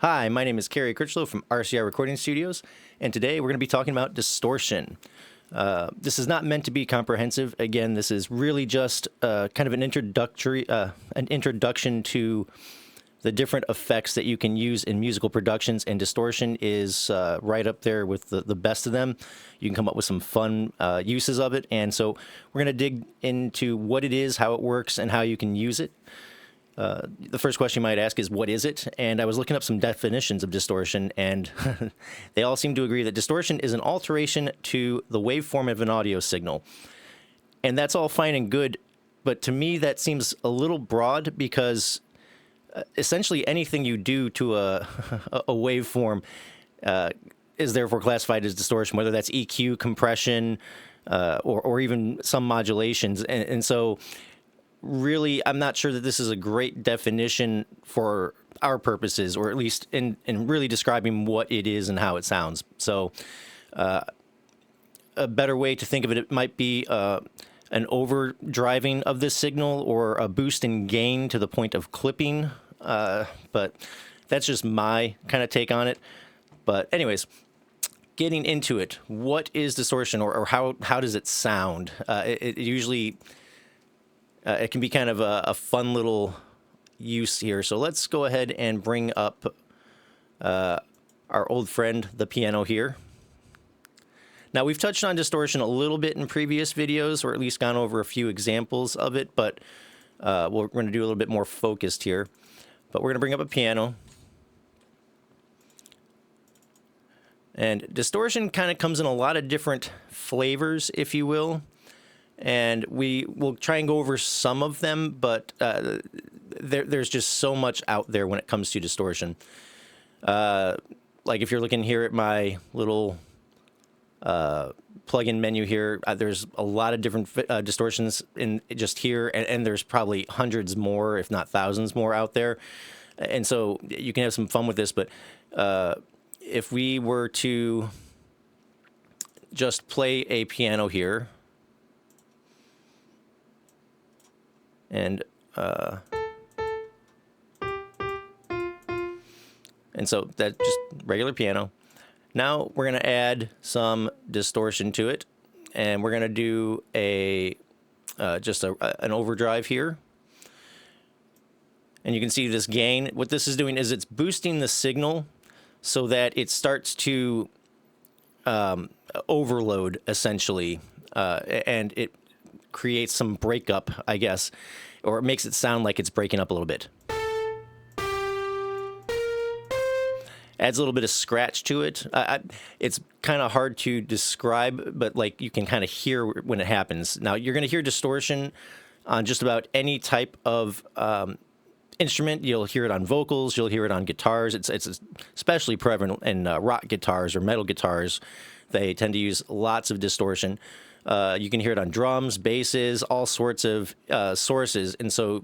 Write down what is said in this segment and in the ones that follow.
Hi, my name is Kerry Critchlow from RCR Recording Studios, and today we're going to be talking about distortion. This is not meant to be comprehensive. Again, this is really just kind of an introduction to the different effects that you can use in musical productions, and distortion is right up there with the best of them. You can come up with some fun uses of it, and so we're going to dig into what it is, how it works, and how you can use it. The first question you might ask is, what is it? And I was looking up some definitions of distortion, and they all seem to agree that distortion is an alteration to the waveform of an audio signal. And that's all fine and good, but to me that seems a little broad because essentially anything you do to a waveform is therefore classified as distortion, whether that's EQ, compression, or even some modulations. And so really, I'm not sure that this is a great definition for our purposes, or at least in really describing what it is and how it sounds. So a better way to think of it might be an overdriving of this signal or a boost in gain to the point of clipping. But that's just my kind of take on it. But anyways, getting into it, what is distortion, or how does it sound? It usually... it can be kind of a fun little use here. So let's go ahead and bring up our old friend, the piano here. Now, we've touched on distortion a little bit in previous videos, or at least gone over a few examples of it, but we're going to do a little bit more focused here. But we're going to bring up a piano. And distortion kind of comes in a lot of different flavors, if you will. And we will try and go over some of them, but there's just so much out there when it comes to distortion. Like if you're looking here at my little plugin menu here, there's a lot of different distortions in just here, and there's probably hundreds more, if not thousands more out there. And so you can have some fun with this, but if we were to just play a piano here, and so that's just regular piano. Now we're going to add some distortion to it, and we're going to do a just an overdrive here. And you can see this gain. What this is doing is it's boosting the signal so that it starts to overload, essentially, and it creates some breakup, I guess, or it makes it sound like it's breaking up a little bit. Adds a little bit of scratch to it. It's kind of hard to describe, but like you can kind of hear when it happens. Now, you're going to hear distortion on just about any type of instrument. You'll hear it on vocals. You'll hear it on guitars. It's especially prevalent in rock guitars or metal guitars. They tend to use lots of distortion. You can hear it on drums, basses, all sorts of sources. And so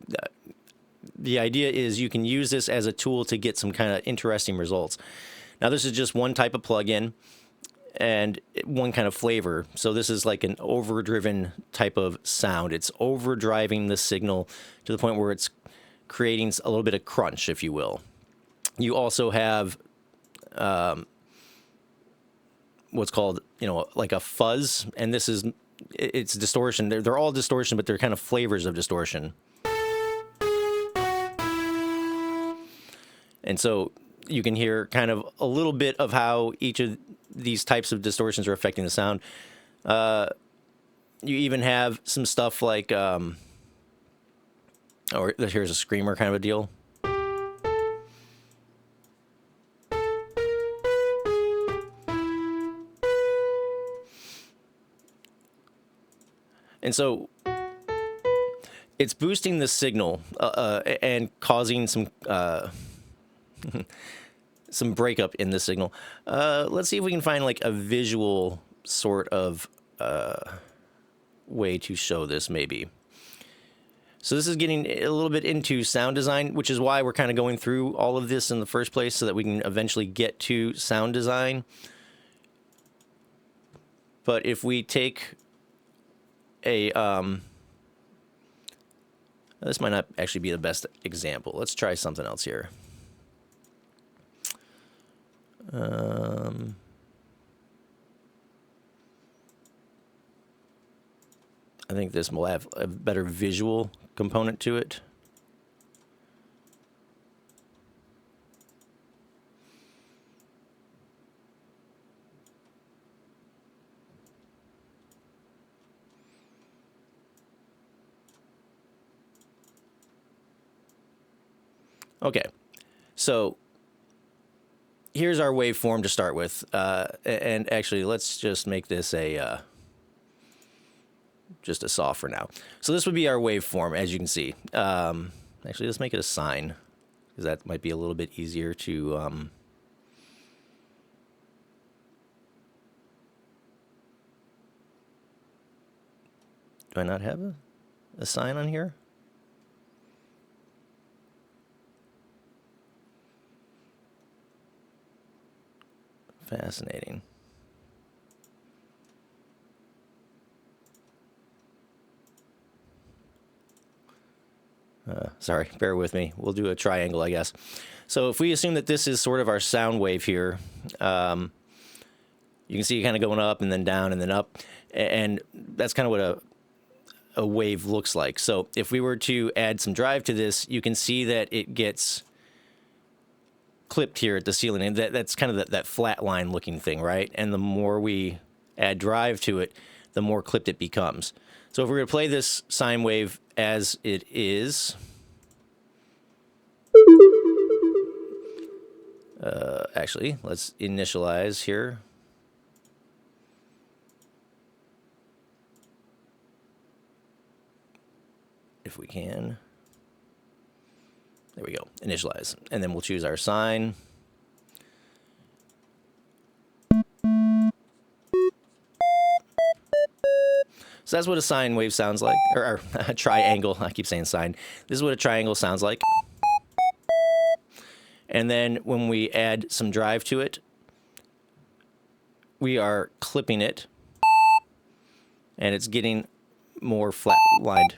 the idea is you can use this as a tool to get some kind of interesting results. Now, this is just one type of plugin and one kind of flavor. So this is like an overdriven type of sound. It's overdriving the signal to the point where it's creating a little bit of crunch, if you will. You also have what's called, like a fuzz, and it's distortion. They're all distortion, but they're kind of flavors of distortion. And so you can hear kind of a little bit of how each of these types of distortions are affecting the sound. You even have some stuff like, here's a screamer kind of a deal. And so it's boosting the signal and causing some some breakup in the signal. Let's see if we can find like a visual sort of way to show this, maybe. So this is getting a little bit into sound design, which is why we're kind of going through all of this in the first place, so that we can eventually get to sound design. But if we take a this might not actually be the best example. Let's try something else here. I think this will have a better visual component to it. Okay, so here's our waveform to start with. And actually, let's just make this a just a saw for now. So this would be our waveform, as you can see. Actually, let's make it a sine, because that might be a little bit easier to... Do I not have a sine on here? Fascinating. Sorry, bear with me. We'll do a triangle, I guess. So if we assume that this is sort of our sound wave here, you can see it kind of going up and then down and then up. And that's kind of what a wave looks like. So if we were to add some drive to this, you can see that it gets clipped here at the ceiling. And that's kind of that flat line looking thing, right? And the more we add drive to it, the more clipped it becomes. So if we're going to play this sine wave as it is, actually, let's initialize here. If we can. There we go, initialize. And then we'll choose our sine. So that's what a sine wave sounds like, or a triangle. I keep saying sine. This is what a triangle sounds like. And then when we add some drive to it, we are clipping it, and it's getting more flat-lined.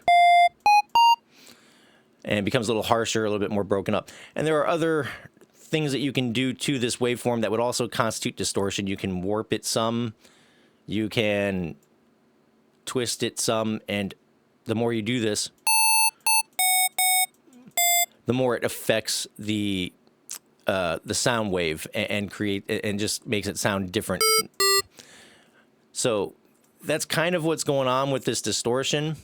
And it becomes a little harsher, a little bit more broken up. And there are other things that you can do to this waveform that would also constitute distortion. You can warp it some. You can twist it some, and the more you do this, the more it affects the sound wave and just makes it sound different. So that's kind of what's going on with this distortion.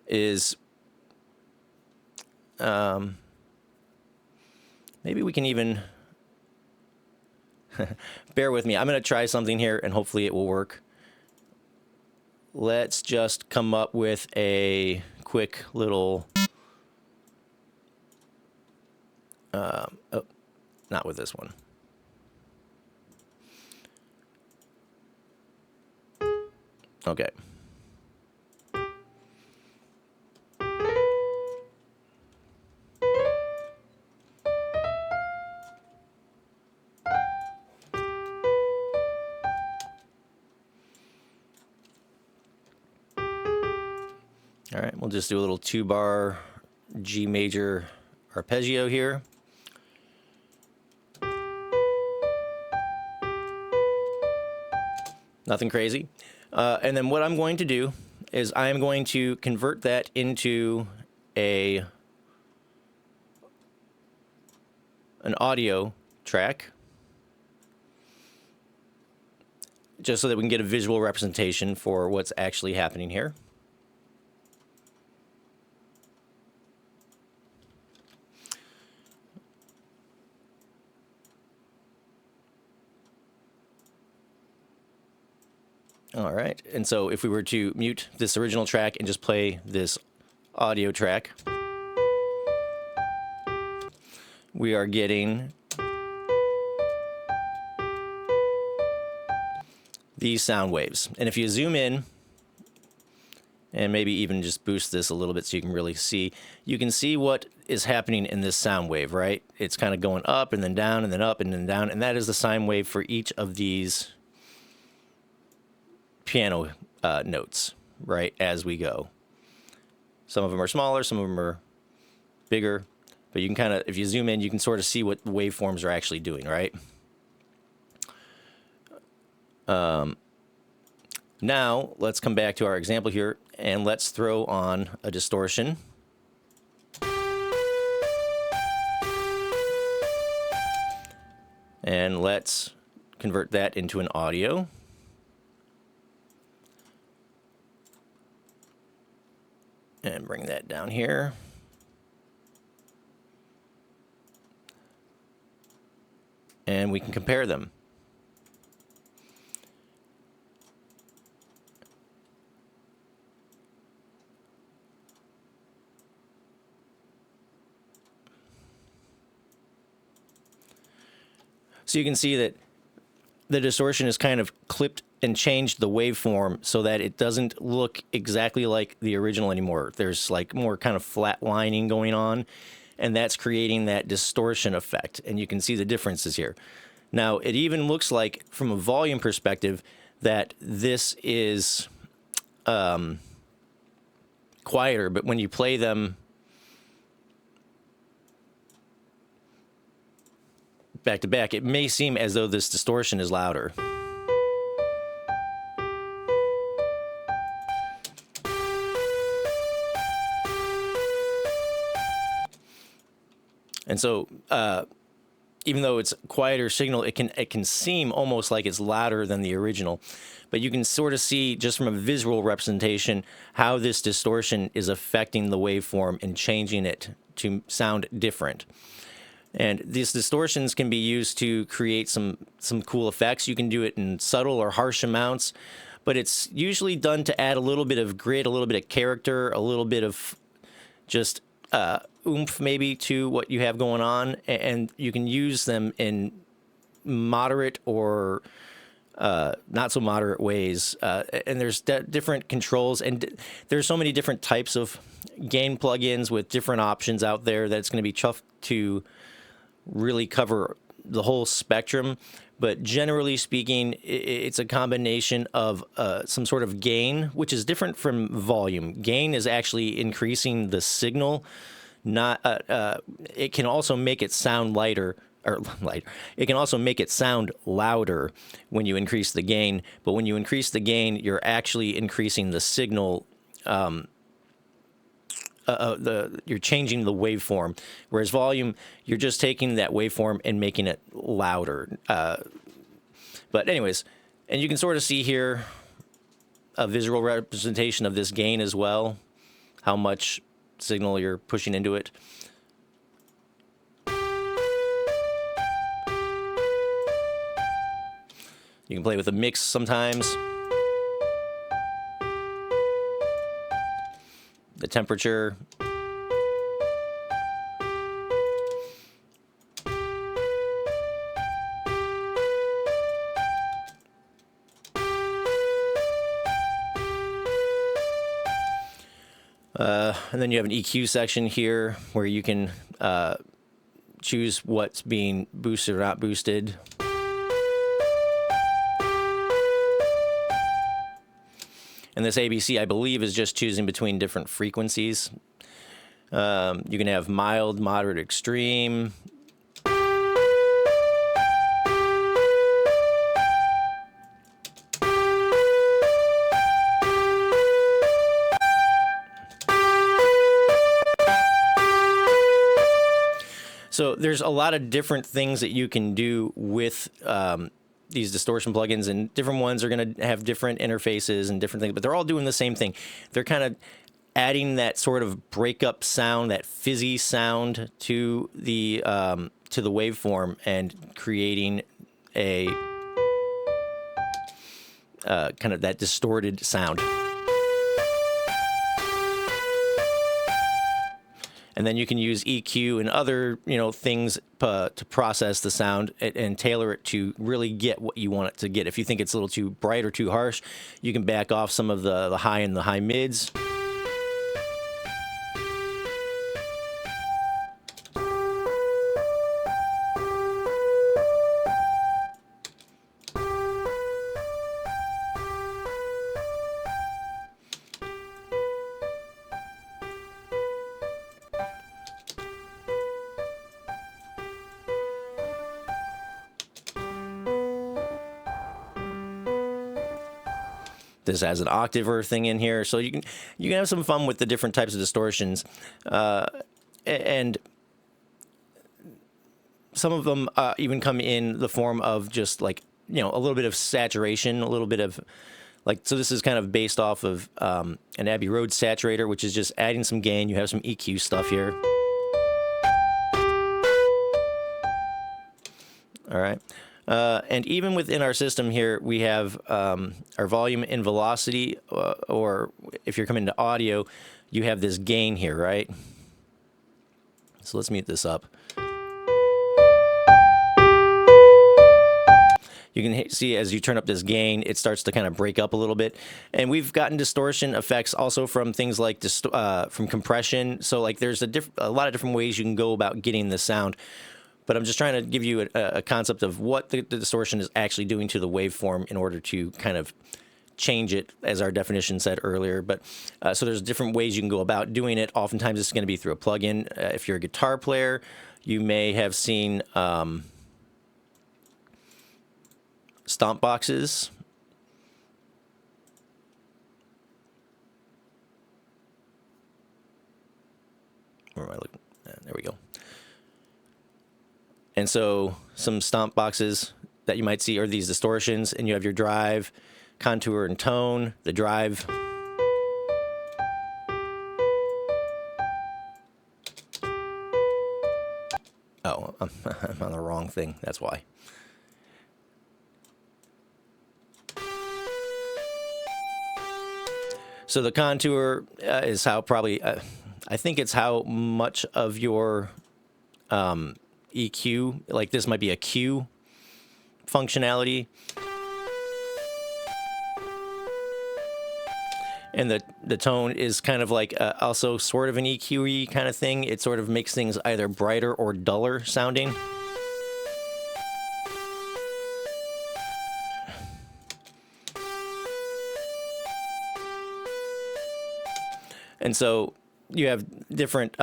Is maybe we can even bear with me. I'm going to try something here, and hopefully it will work. Let's just come up with a quick little... oh, not with this one. Okay. All right, we'll just do a little 2-bar G major arpeggio here. Nothing crazy. And then what I'm going to do is I'm going to convert that into an audio track, just so that we can get a visual representation for what's actually happening here. All right, and so if we were to mute this original track and just play this audio track, we are getting these sound waves. And if you zoom in, and maybe even just boost this a little bit so you can really see, you can see what is happening in this sound wave, right? It's kind of going up and then down and then up and then down, and that is the sine wave for each of these piano notes, right, as we go. Some of them are smaller, some of them are bigger, But you can kind of, if you zoom in, you can sort of see what the waveforms are actually doing, right? Now, let's come back to our example here, and let's throw on a distortion. And let's convert that into an audio. And bring that down here. And we can compare them. So you can see that the distortion is kind of clipped and changed the waveform so that it doesn't look exactly like the original anymore. There's like more kind of flat lining going on, and that's creating that distortion effect. And you can see the differences here. Now, it even looks like, from a volume perspective, that this is quieter, but when you play them back to back, it may seem as though this distortion is louder. And so, even though it's quieter signal, it can seem almost like it's louder than the original. But you can sort of see, just from a visual representation, how this distortion is affecting the waveform and changing it to sound different. And these distortions can be used to create some cool effects. You can do it in subtle or harsh amounts, but it's usually done to add a little bit of grit, a little bit of character, a little bit of just oomph maybe to what you have going on. And you can use them in moderate or not so moderate ways. And there's different controls, and there's so many different types of gain plugins with different options out there that it's going to be tough to really cover the whole spectrum. But generally speaking, it's a combination of some sort of gain, which is different from volume. Gain is actually increasing the signal. Not it can also make it sound lighter, or lighter. It can also make it sound louder when you increase the gain. But when you increase the gain, you're actually increasing the signal. You're changing the waveform, whereas volume, you're just taking that waveform and making it louder. But anyways, and you can sort of see here a visual representation of this gain as well, how much signal you're pushing into it. You can play with a mix sometimes. The temperature. And then you have an EQ section here where you can choose what's being boosted or not boosted. And this ABC, I believe, is just choosing between different frequencies. You can have mild, moderate, extreme. So there's a lot of different things that you can do with these distortion plugins, and different ones are going to have different interfaces and different things, but they're all doing the same thing. They're kind of adding that sort of breakup sound, that fizzy sound to the waveform, and creating a kind of that distorted sound. And then you can use EQ and other, things to process the sound and tailor it to really get what you want it to get. If you think it's a little too bright or too harsh, you can back off some of the high and the high mids. This has an octaver thing in here, so you can have some fun with the different types of distortions, and some of them even come in the form of just like, you know, a little bit of saturation, a little bit of like, so this is kind of based off of an Abbey Road saturator, which is just adding some gain. You have some EQ stuff here. All right. And even within our system here, we have our volume and velocity, or if you're coming to audio, you have this gain here, right? So let's mute this up. You can see as you turn up this gain, it starts to kind of break up a little bit. And we've gotten distortion effects also from things like from compression. So like there's a lot of different ways you can go about getting the sound. But I'm just trying to give you a concept of what the distortion is actually doing to the waveform in order to kind of change it, as our definition said earlier. But so there's different ways you can go about doing it. Oftentimes it's going to be through a plugin. If you're a guitar player, you may have seen stomp boxes. Where am I looking? There we go. And so some stomp boxes that you might see are these distortions, and you have your drive, contour, and tone. The drive. Oh, I'm on the wrong thing. That's why. So the contour is how probably, I think it's how much of your EQ, like this might be a Q functionality. And the tone is kind of like also sort of an EQ-y kind of thing. It sort of makes things either brighter or duller sounding. And so you have different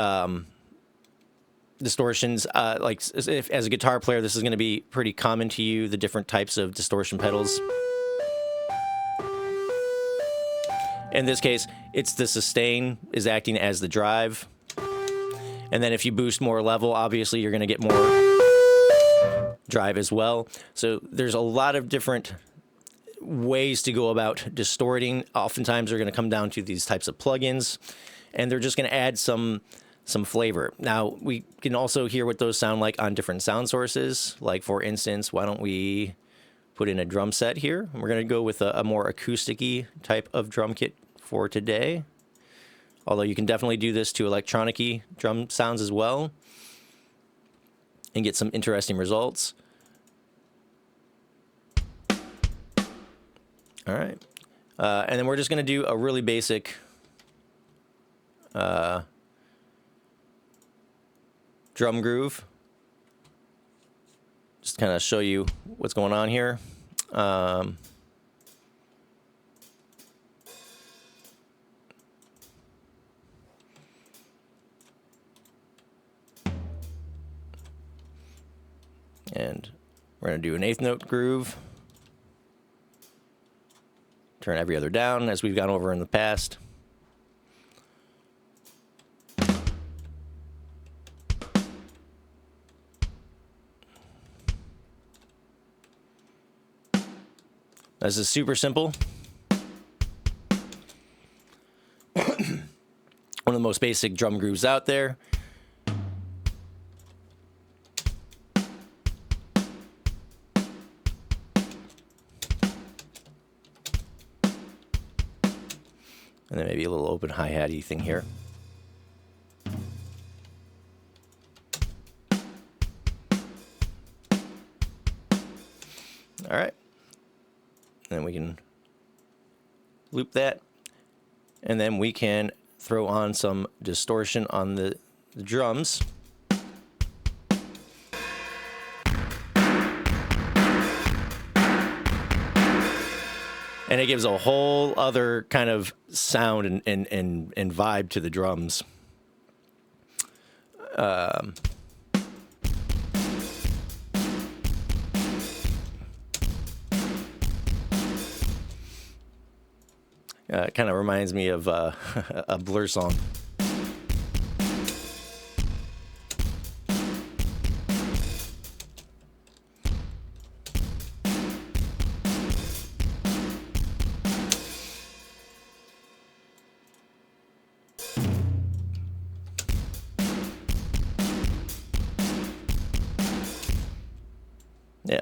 distortions. Like if, as a guitar player, this is going to be pretty common to you, the different types of distortion pedals. In this case, it's the sustain is acting as the drive. And then if you boost more level, obviously you're going to get more drive as well. So there's a lot of different ways to go about distorting. Oftentimes they're going to come down to these types of plugins, and they're just going to add some flavor. Now, we can also hear what those sound like on different sound sources. Like, for instance, why don't we put in a drum set here? We're going to go with a more acoustic-y type of drum kit for today. Although you can definitely do this to electronic-y drum sounds as well and get some interesting results. All right. And then we're just going to do a really basic drum groove. Just kind of show you what's going on here. And we're going to do an eighth note groove. Turn every other down, as we've gone over in the past. This is super simple. One of the most basic drum grooves out there. And then maybe a little open hi-hat-y thing here. All right. Then we can loop that. And then we can throw on some distortion on the drums. And it gives a whole other kind of sound and vibe to the drums. Kind of reminds me of a Blur song. Yeah.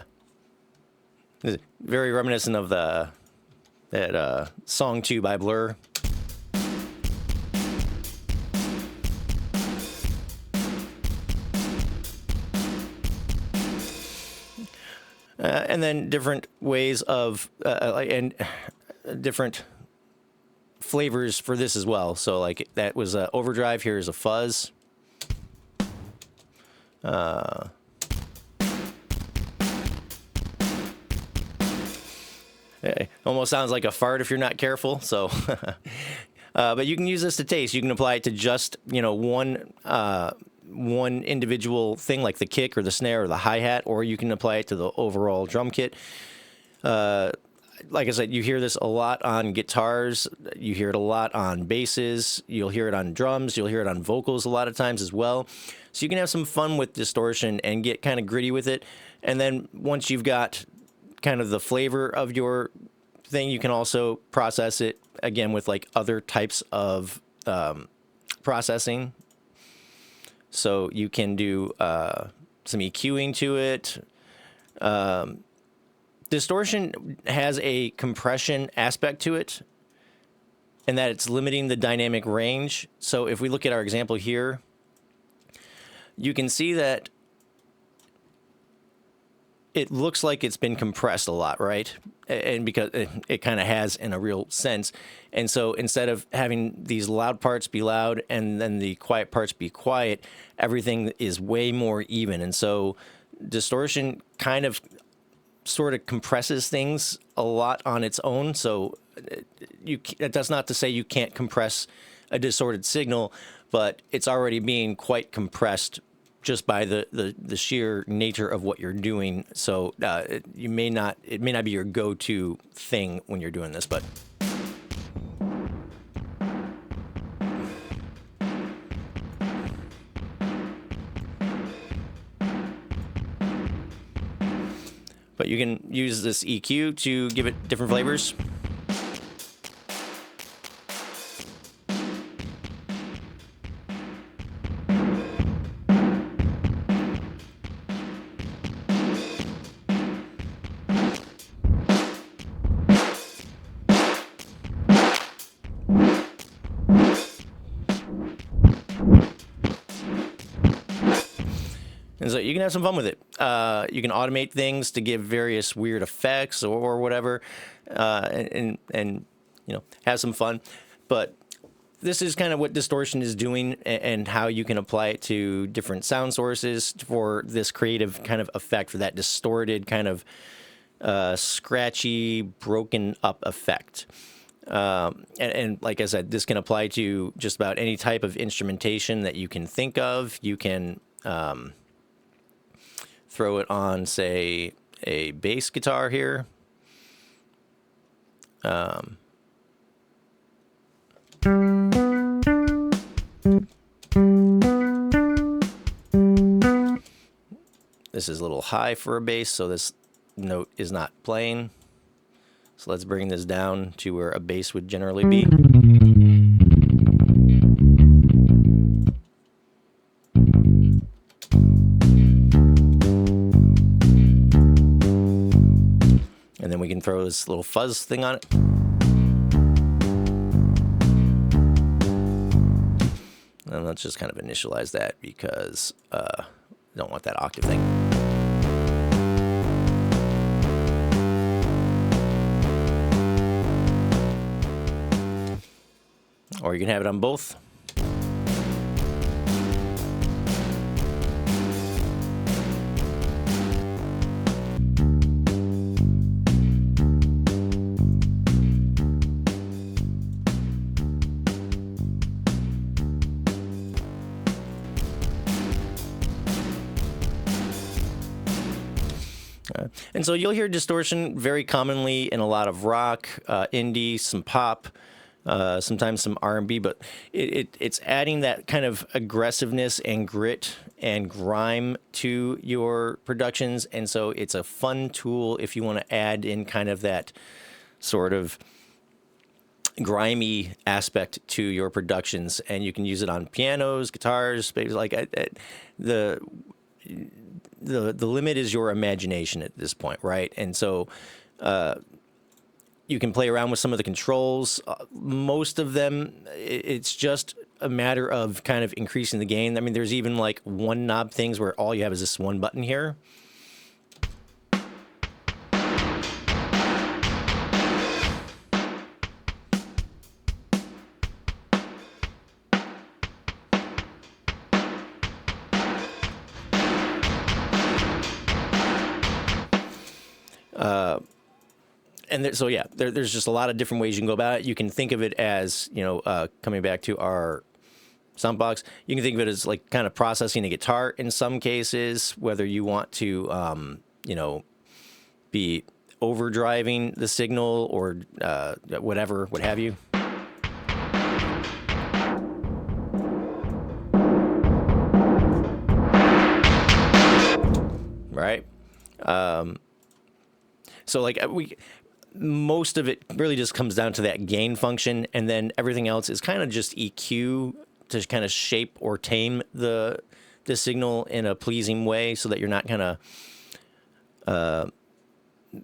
It's very reminiscent of that song 2 by Blur. And then different ways of and different flavors for this as well. So like that was overdrive. Here's a fuzz. It almost sounds like a fart if you're not careful. So, but you can use this to taste. You can apply it to just one individual thing like the kick or the snare or the hi-hat, or you can apply it to the overall drum kit. Like I said, you hear this a lot on guitars. You hear it a lot on basses. You'll hear it on drums. You'll hear it on vocals a lot of times as well. So you can have some fun with distortion and get kind of gritty with it. And then once you've got kind of the flavor of your thing, you can also process it again with like other types of processing. So you can do some EQing to it. Distortion has a compression aspect to it, and that it's limiting the dynamic range. So if we look at our example here, you can see that it looks like it's been compressed a lot, right? And because it kind of has in a real sense. And so instead of having these loud parts be loud and then the quiet parts be quiet, everything is way more even. And so distortion kind of sort of compresses things a lot on its own. So that's not to say you can't compress a distorted signal, but it's already being quite compressed just by the sheer nature of what you're doing. So it may not be your go-to thing when you're doing this, but you can use this EQ to give it different flavors. And so you can have some fun with it. You can automate things to give various weird effects or whatever, and have some fun. But this is kind of what distortion is doing and how you can apply it to different sound sources for this creative kind of effect, for that distorted kind of scratchy, broken up effect. And like I said, this can apply to just about any type of instrumentation that you can think of. You can throw it on, say, a bass guitar here. This is a little high for a bass, so this note is not playing. So let's bring this down to where a bass would generally be. And then we can throw this little fuzz thing on it. And let's just kind of initialize that because I don't want that octave thing. Or you can have it on both. And so you'll hear distortion very commonly in a lot of rock, indie, some pop, sometimes some R&B, but it's adding that kind of aggressiveness and grit and grime to your productions. And so it's a fun tool if you want to add in kind of that sort of grimy aspect to your productions, and you can use it on pianos, guitars, like the the limit is your imagination at this point, right? And so you can play around with some of the controls. Most of them, it's just a matter of kind of increasing the gain. I mean, there's even like one knob things where all you have is this one button here. So yeah, there's just a lot of different ways you can go about it. You can think of it as, coming back to our sound box, you can think of it as like kind of processing a guitar in some cases, whether you want to, be overdriving the signal or whatever, what have you. Right? So like most of it really just comes down to that gain function, and then everything else is kind of just EQ to kind of shape or tame the signal in a pleasing way, so that you're not kind of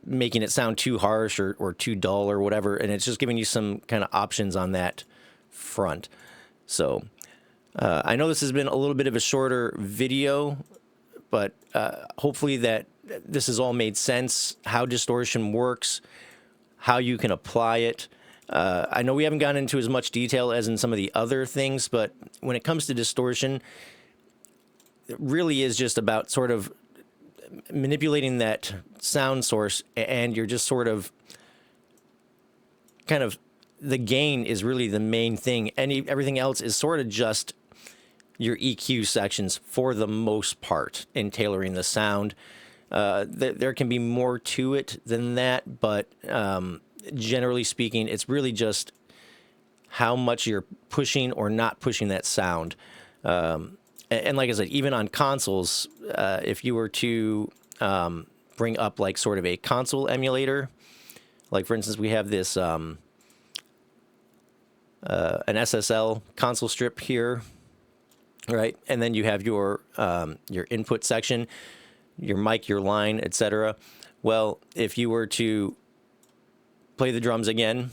making it sound too harsh or too dull or whatever. And it's just giving you some kind of options on that front. So I know this has been a little bit of a shorter video, but hopefully that this has all made sense, how distortion works, how you can apply it. I know we haven't gone into as much detail as in some of the other things, but when it comes to distortion, it really is just about sort of manipulating that sound source, and you're just sort of kind of, the gain is really the main thing. Everything else is sort of just your EQ sections for the most part in tailoring the sound. There can be more to it than that, but generally speaking, it's really just how much you're pushing or not pushing that sound. And like I said, even on consoles, if you were to bring up like sort of a console emulator, like for instance, we have this an SSL console strip here, right? And then you have your input section, your mic, your line, etc. Well, if you were to play the drums again,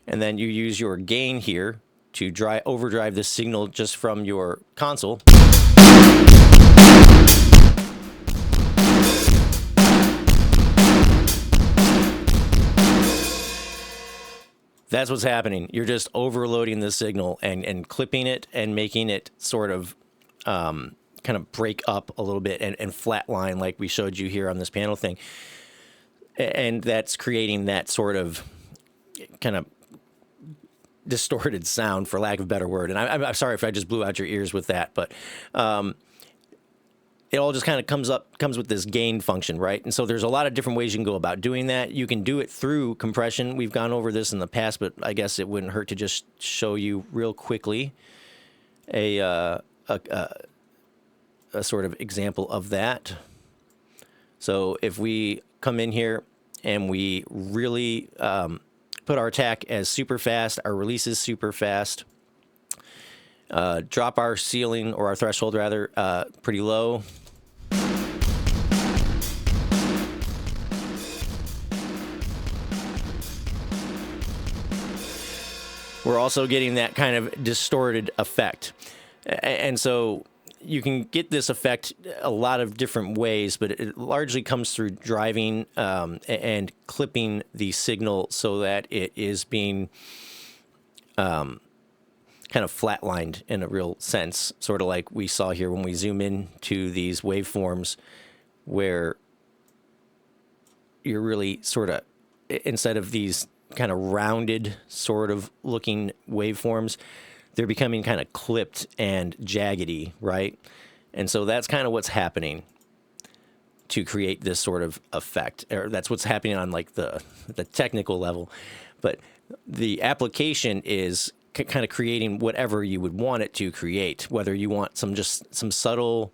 and then you use your gain here to overdrive the signal just from your console. That's what's happening. You're just overloading the signal and clipping it and making it sort of kind of break up a little bit and flatline like we showed you here on this piano thing. And that's creating that sort of kind of distorted sound, for lack of a better word. And I'm sorry if I just blew out your ears with that, but it all just kind of comes with this gain function, right? And so there's a lot of different ways you can go about doing that. You can do it through compression. We've gone over this in the past, but I guess it wouldn't hurt to just show you real quickly a sort of example of that. So if we come in here and we really put our attack as super fast, our release is super fast, drop our ceiling, or our threshold rather, pretty low. We're also getting that kind of distorted effect. And so you can get this effect a lot of different ways, but it largely comes through driving and clipping the signal so that it is being kind of flatlined in a real sense, sort of like we saw here when we zoom in to these waveforms, where you're really sort of, instead of these kind of rounded sort of looking waveforms, they're becoming kind of clipped and jaggedy, right? And so that's kind of what's happening to create this sort of effect. Or that's what's happening on like the technical level. But the application is kind of creating whatever you would want it to create, whether you want some subtle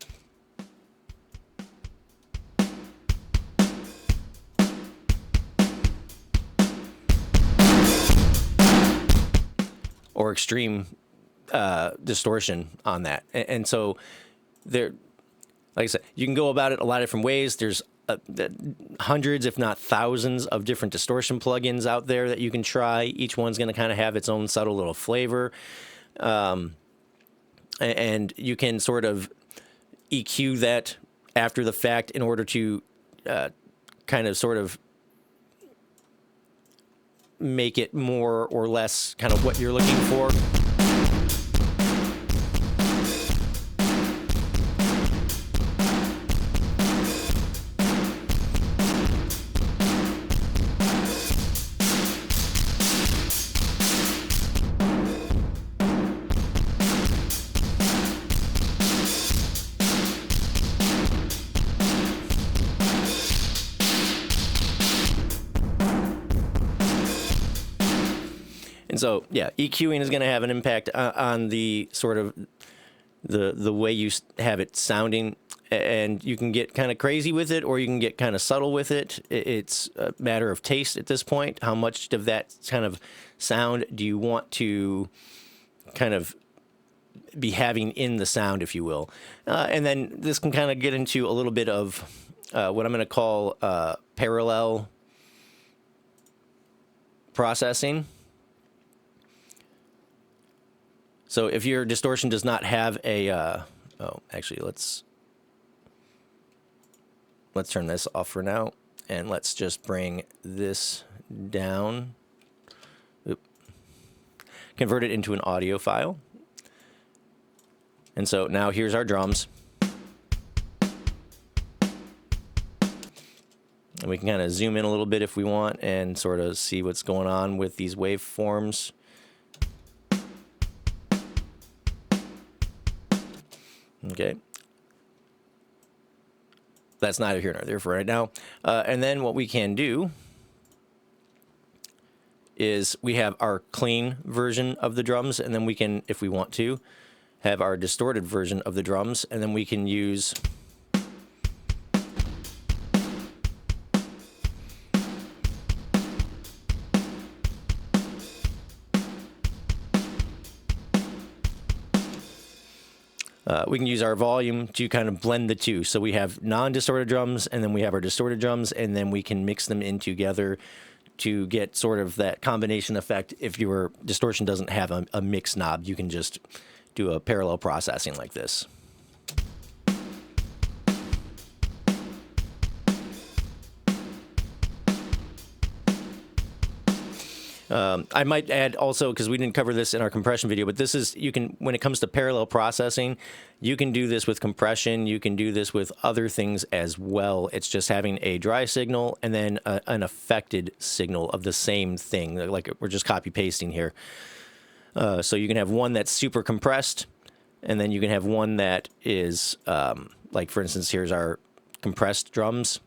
or extreme distortion on that. And so there, like I said, you can go about it a lot of different ways. There's hundreds, if not thousands, of different distortion plugins out there that you can try. Each one's going to kind of have its own subtle little flavor. And you can sort of EQ that after the fact in order to kind of sort of make it more or less kind of what you're looking for. And so, yeah, EQing is going to have an impact on the sort of the way you have it sounding, and you can get kind of crazy with it, or you can get kind of subtle with it. It's a matter of taste at this point. How much of that kind of sound do you want to kind of be having in the sound, if you will? And then this can kind of get into a little bit of what I'm going to call parallel processing. So if your distortion does not have a, actually, let's turn this off for now, and let's just bring this down. Oop. Convert it into an audio file. And so now here's our drums. And we can kind of zoom in a little bit if we want and sort of see what's going on with these waveforms. Okay. That's neither here nor there for right now. And then what we can do is we have our clean version of the drums, and then we can, if we want to, have our distorted version of the drums, and then we can use our volume to kind of blend the two. So we have non-distorted drums, and then we have our distorted drums, and then we can mix them in together to get sort of that combination effect. If your distortion doesn't have a mix knob, you can just do a parallel processing like this. I might add also, because we didn't cover this in our compression video, but this is, you can, when it comes to parallel processing, you can do this with compression, you can do this with other things as well. It's just having a dry signal and then an affected signal of the same thing, like we're just copy pasting here. So you can have one that's super compressed, and then you can have one that is, like for instance, here's our compressed drums.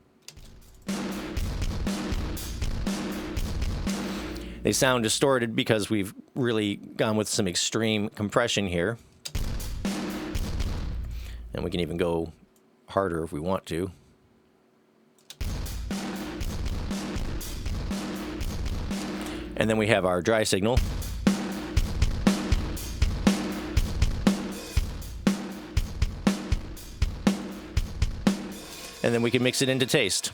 They sound distorted because we've really gone with some extreme compression here. And we can even go harder if we want to. And then we have our dry signal. And then we can mix it into taste.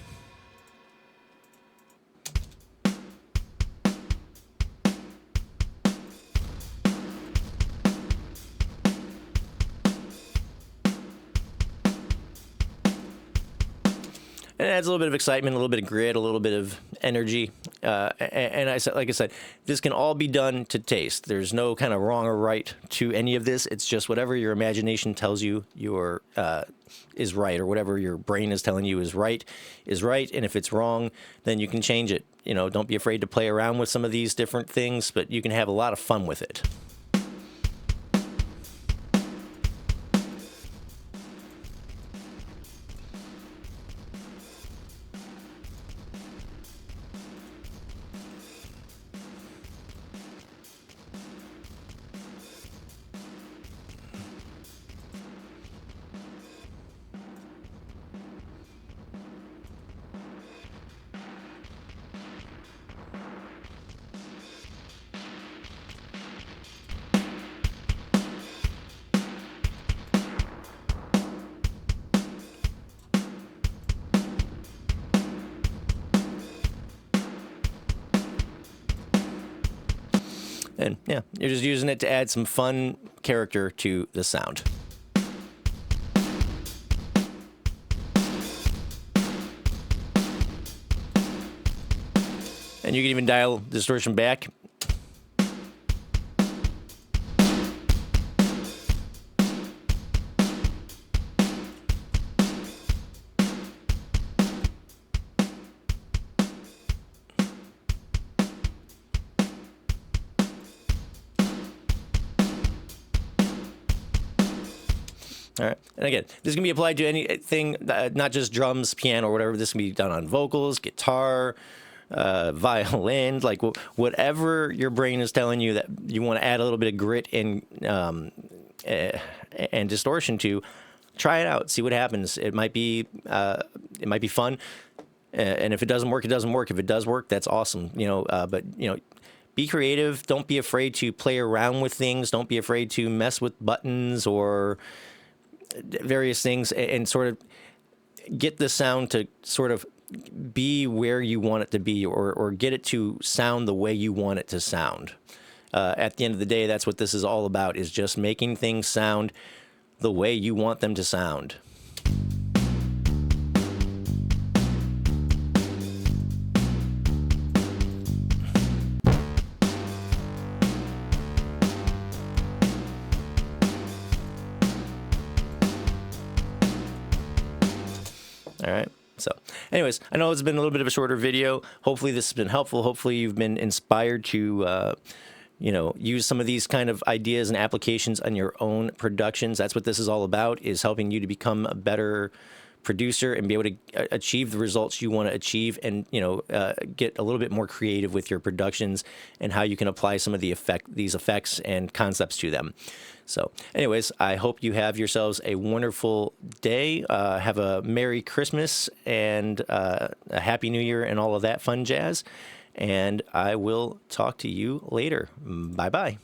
And it adds a little bit of excitement, a little bit of grit, a little bit of energy. And I said, like I said, this can all be done to taste. There's no kind of wrong or right to any of this. It's just whatever your imagination tells you is right, or whatever your brain is telling you is right. And if it's wrong, then you can change it. You know, don't be afraid to play around with some of these different things, but you can have a lot of fun with it. And yeah, you're just using it to add some fun character to the sound. And you can even dial distortion back. All right. And again, this can be applied to anything, not just drums, piano, or whatever. This can be done on vocals, guitar, violin, like whatever your brain is telling you that you want to add a little bit of grit and distortion to. Try it out. See what happens. It might be fun. And if it doesn't work, it doesn't work. If it does work, that's awesome. But be creative. Don't be afraid to play around with things. Don't be afraid to mess with buttons or various things, and sort of get the sound to sort of be where you want it to be, or get it to sound the way you want it to sound. At the end of the day, that's what this is all about, is just making things sound the way you want them to sound. All right. So anyways, I know it's been a little bit of a shorter video. Hopefully this has been helpful. Hopefully you've been inspired to, use some of these kind of ideas and applications on your own productions. That's what this is all about, is helping you to become a better producer and be able to achieve the results you want to achieve, and get a little bit more creative with your productions and how you can apply some of these effects and concepts to them. So anyways, I hope you have yourselves a wonderful day. Have a Merry Christmas and a Happy New Year and all of that fun jazz. And I will talk to you later. Bye-bye.